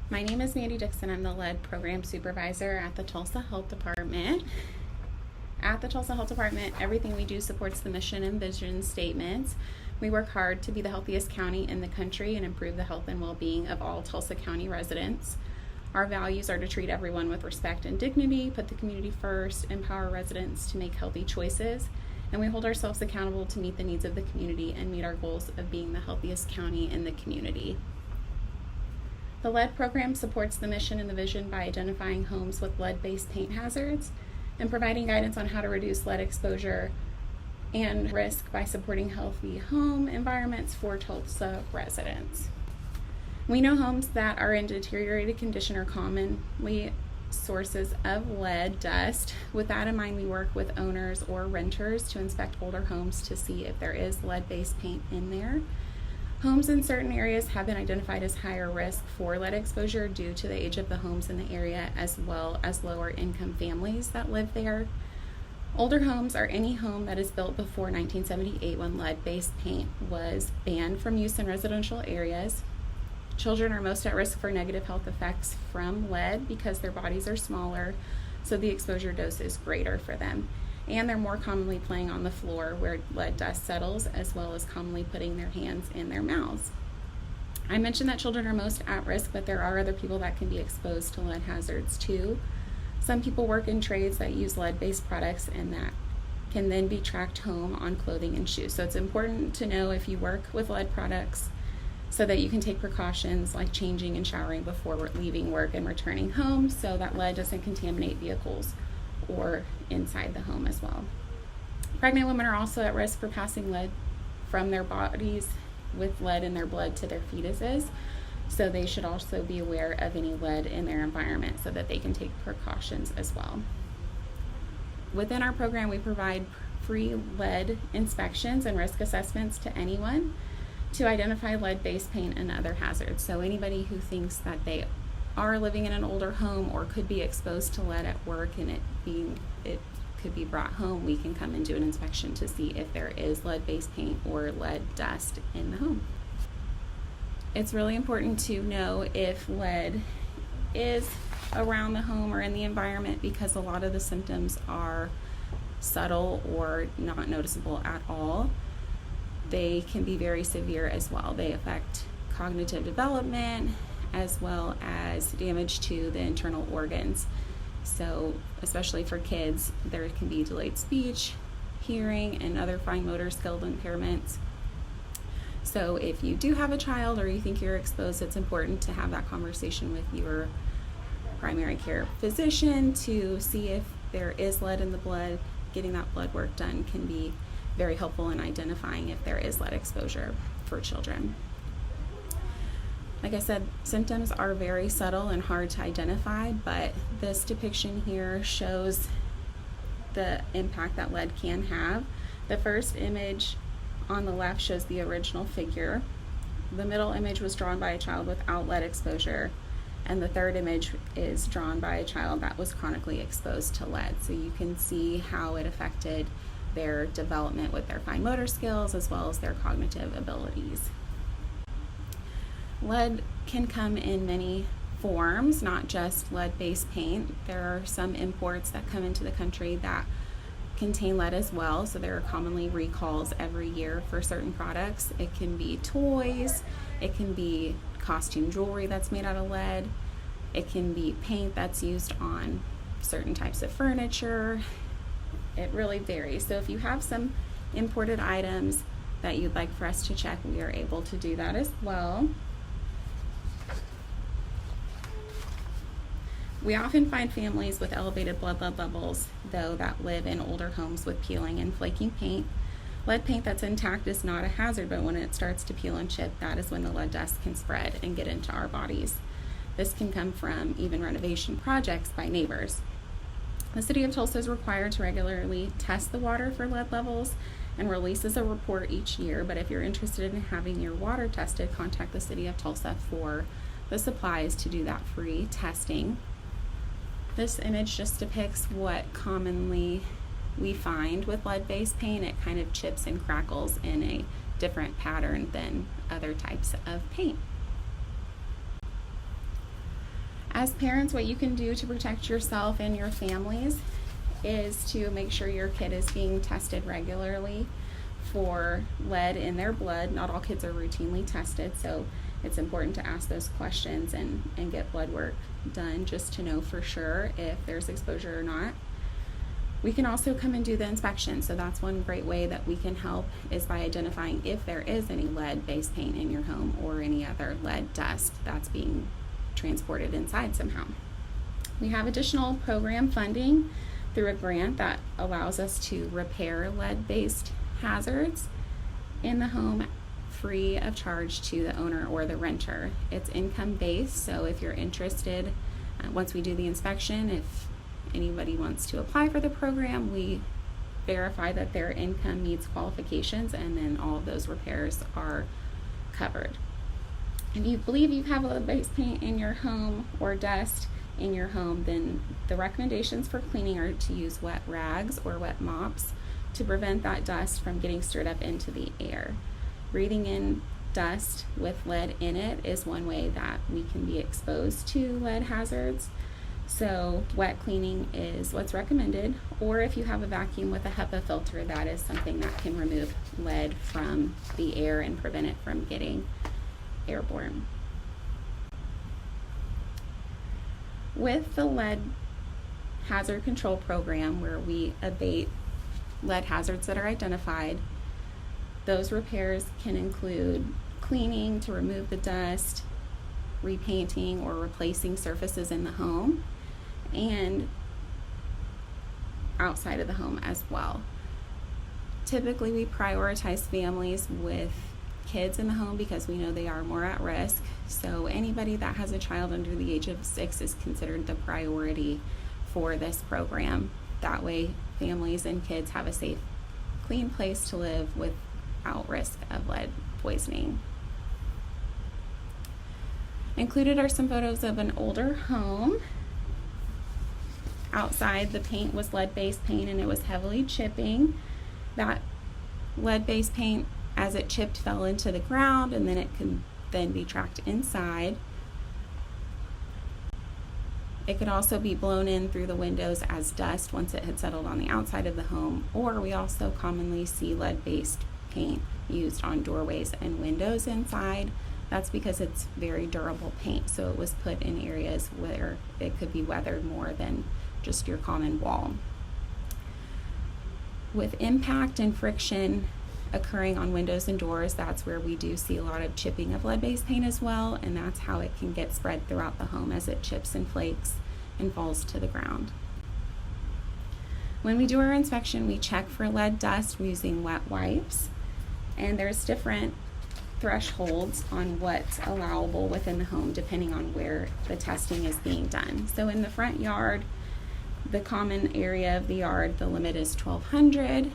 My name is Mandy Dixon. I'm the lead program supervisor at the Tulsa Health Department. At the Tulsa Health Department, everything we do supports the mission and vision statements. We work hard to be the healthiest county in the country and improve the health and well-being of all Tulsa County residents. Our values are to treat everyone with respect and dignity, put the community first, empower residents to make healthy choices, and we hold ourselves accountable to meet the needs of the community and meet our goals of being the healthiest county in the community. The lead program supports the mission and the vision by identifying homes with lead-based paint hazards and providing guidance on how to reduce lead exposure and risk by supporting healthy home environments for Tulsa residents. We know homes that are in deteriorated condition are commonly sources of lead dust. With that in mind, we work with owners or renters to inspect older homes to see if there is lead-based paint in there. Homes in certain areas have been identified as higher risk for lead exposure due to the age of the homes in the area, as well as lower income families that live there. Older homes are any home that is built before 1978, when lead-based paint was banned from use in residential areas. Children are most at risk for negative health effects from lead because their bodies are smaller, so the exposure dose is greater for them. And they're more commonly playing on the floor where lead dust settles, as well as commonly putting their hands in their mouths. I mentioned that children are most at risk, but there are other people that can be exposed to lead hazards too. Some people work in trades that use lead-based products, and that can then be tracked home on clothing and shoes. So it's important to know if you work with lead products so that you can take precautions like changing and showering before leaving work and returning home, so that lead doesn't contaminate vehicles or inside the home as well. Pregnant women are also at risk for passing lead from their bodies with lead in their blood to their fetuses, so they should also be aware of any lead in their environment so that they can take precautions as well. Within our program, we provide free lead inspections and risk assessments to anyone to identify lead-based paint and other hazards. So anybody who thinks that they are living in an older home or could be exposed to lead at work and it could be brought home, we can come and do an inspection to see if there is lead-based paint or lead dust in the home. It's really important to know if lead is around the home or in the environment, because a lot of the symptoms are subtle or not noticeable at all. They can be very severe as well. They affect cognitive development, as well as damage to the internal organs. So especially for kids, there can be delayed speech, hearing, and other fine motor skill impairments. So if you do have a child or you think you're exposed, it's important to have that conversation with your primary care physician to see if there is lead in the blood. Getting that blood work done can be very helpful in identifying if there is lead exposure for children. Like I said, symptoms are very subtle and hard to identify, but this depiction here shows the impact that lead can have. The first image on the left shows the original figure. The middle image was drawn by a child without lead exposure, and the third image is drawn by a child that was chronically exposed to lead. So you can see how it affected their development with their fine motor skills as well as their cognitive abilities. Lead can come in many forms, not just lead-based paint. There are some imports that come into the country that contain lead as well, so there are commonly recalls every year for certain products. It can be toys, it can be costume jewelry that's made out of lead, it can be paint that's used on certain types of furniture. It really varies. So if you have some imported items that you'd like for us to check, we are able to do that as well. We often find families with elevated blood lead levels, though, that live in older homes with peeling and flaking paint. Lead paint that's intact is not a hazard, but when it starts to peel and chip, that is when the lead dust can spread and get into our bodies. This can come from even renovation projects by neighbors. The City of Tulsa is required to regularly test the water for lead levels and releases a report each year, but if you're interested in having your water tested, contact the City of Tulsa for the supplies to do that free testing. This image just depicts what commonly we find with lead-based paint. It kind of chips and crackles in a different pattern than other types of paint. As parents, what you can do to protect yourself and your families is to make sure your kid is being tested regularly for lead in their blood. Not all kids are routinely tested, so it's important to ask those questions and get blood work done just to know for sure if there's exposure or not. We can also come and do the inspection, so that's one great way that we can help is by identifying if there is any lead-based paint in your home or any other lead dust that's being transported inside somehow. We have additional program funding through a grant that allows us to repair lead-based hazards in the home free of charge to the owner or the renter. It's income-based, so if you're interested, once we do the inspection, if anybody wants to apply for the program, we verify that their income meets qualifications, and then all of those repairs are covered. If you believe you have lead-based paint in your home or dust in your home, then the recommendations for cleaning are to use wet rags or wet mops to prevent that dust from getting stirred up into the air. Breathing in dust with lead in it is one way that we can be exposed to lead hazards. So wet cleaning is what's recommended, or if you have a vacuum with a HEPA filter, that is something that can remove lead from the air and prevent it from getting airborne. With the lead hazard control program, where we abate lead hazards that are identified, those repairs can include cleaning to remove the dust, repainting or replacing surfaces in the home, and outside of the home as well. Typically, we prioritize families with kids in the home because we know they are more at risk. So anybody that has a child under the age of 6 is considered the priority for this program. That way, families and kids have a safe, clean place to live without risk of lead poisoning. Included are some photos of an older home. Outside, the paint was lead-based paint and it was heavily chipping. That lead-based paint, as it chipped, fell into the ground, and then it can then be tracked inside. It could also be blown in through the windows as dust once it had settled on the outside of the home, or we also commonly see lead-based paint used on doorways and windows inside. That's because it's very durable paint, so it was put in areas where it could be weathered more than just your common wall. With impact and friction occurring on windows and doors, that's where we do see a lot of chipping of lead-based paint as well, and that's how it can get spread throughout the home as it chips and flakes and falls to the ground. When we do our inspection, we check for lead dust using wet wipes, and there's different thresholds on what's allowable within the home depending on where the testing is being done. So in the front yard, the common area of the yard, the limit is 1200.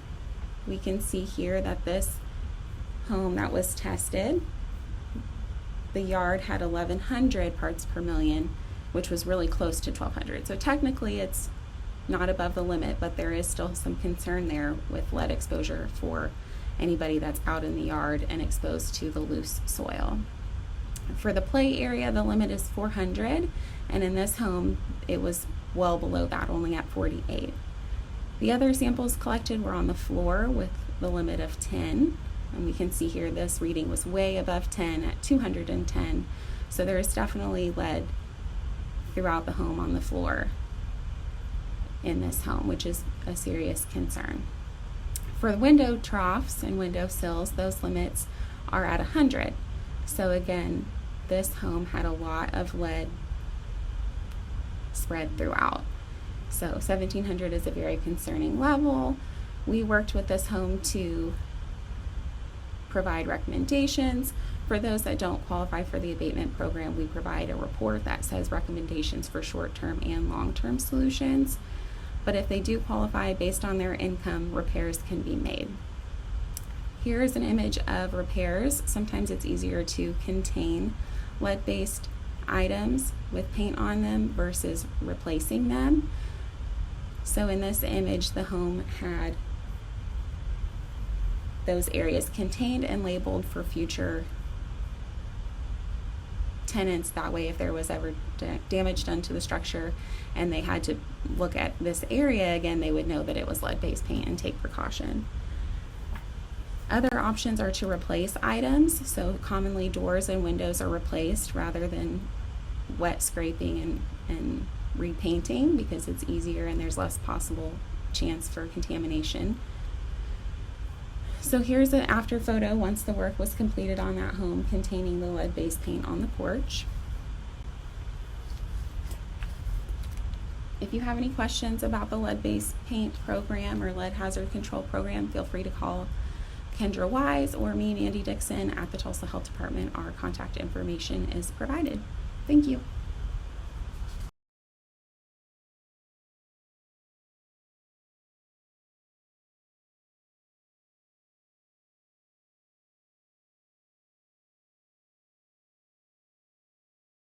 We can see here that this home that was tested, the yard had 1100 parts per million, which was really close to 1200. So technically it's not above the limit, but there is still some concern there with lead exposure for anybody that's out in the yard and exposed to the loose soil. For the play area, the limit is 400, and in this home it was well below that, only at 48. The other samples collected were on the floor with the limit of 10, and we can see here this reading was way above 10 at 210, so there is definitely lead throughout the home on the floor in this home, which is a serious concern. For window troughs and window sills, those limits are at 100. So again, this home had a lot of lead spread throughout. So 1700 is a very concerning level. We worked with this home to provide recommendations. For those that don't qualify for the abatement program, we provide a report that says recommendations for short-term and long-term solutions. But if they do qualify based on their income, repairs can be made. Here is an image of repairs. Sometimes it's easier to contain lead-based items with paint on them versus replacing them. So in this image, the home had those areas contained and labeled for future tenants. That way, if there was ever damage done to the structure and they had to look at this area again, they would know that it was lead-based paint and take precaution. Other options are to replace items. So commonly doors and windows are replaced rather than wet scraping and repainting, because it's easier and there's less possible chance for contamination. So here's an after photo once the work was completed on that home containing the lead-based paint on the porch. If you have any questions about the lead-based paint program or lead hazard control program, feel free to call Kendra Wise or me, Mandy Dixon, at the Tulsa Health Department. Our contact information is provided. Thank you.